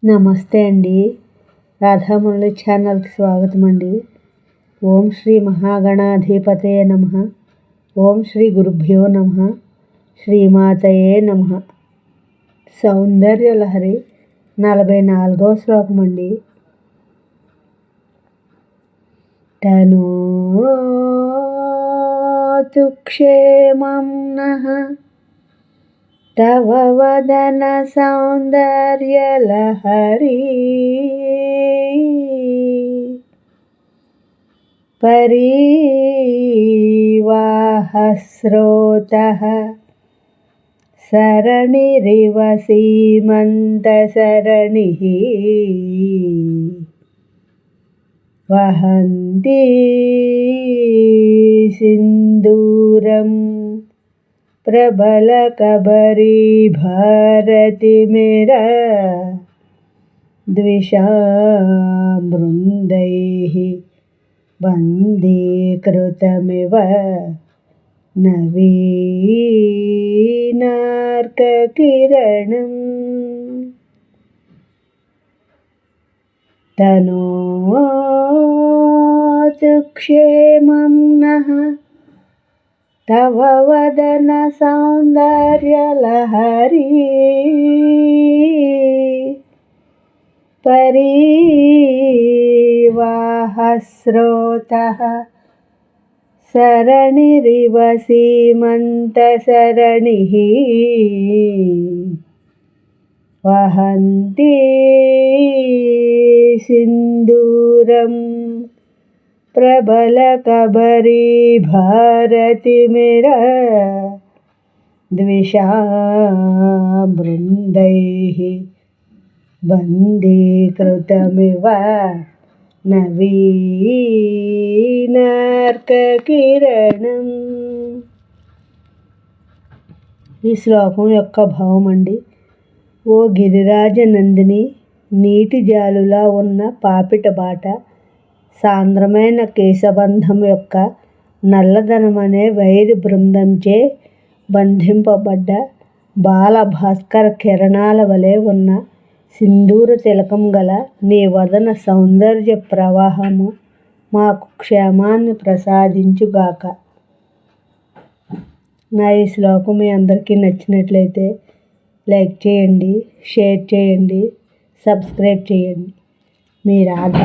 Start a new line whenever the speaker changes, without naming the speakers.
నమస్తే అండి. రాధామురళి ఛానల్కి స్వాగతం అండి. ఓం శ్రీ మహాగణాధిపతయే నమః. ఓం శ్రీ గురుభ్యో నమః. శ్రీమాతయే నమః. సౌందర్యలహరి 44వ శ్లోకం అండి. తనోతు క్షేమం నః తవ వదన సౌందర్యలహరీ పరీవాహస్రోతః సరణిరివ సీమంతసరణిః వహంతి సింధూరం ప్రబలకబరీభారతిమిర ద్విషామృంदैः బందీకృతమివ నవీనార్కకిరణం. తనోతు క్షేమం నః తవ వదన సౌందర్యలహరీ పరీవాహస్రోతః సరణిరివ సీమంతసరణిః వహంతి సింధూరం ప్రబలకబరీభారతిమిర ద్విషామృంदैः బందీకృతమివ నవీనార్కకిరణం. ఈ శ్లోకం యొక్క భావం అండి. ఓ గిరిరాజ నందిని, నీటి జాలులా ఉన్న పాపిట బాట, సాంద్రమైన కేశబంధం యొక్క నల్లదనం అనే వైరి బృందంచే బంధింపబడ్డ బాలభాస్కర కిరణాల వలె ఉన్న సింధూర తిలకం గల నీ వదన సౌందర్య ప్రవాహము మాకు క్షేమాన్ని ప్రసాదించుగాక. నా ఈ శ్లోకం మీ అందరికీ నచ్చినట్లయితే లైక్ చేయండి, షేర్ చేయండి, సబ్స్క్రైబ్ చేయండి. మీ రాధ.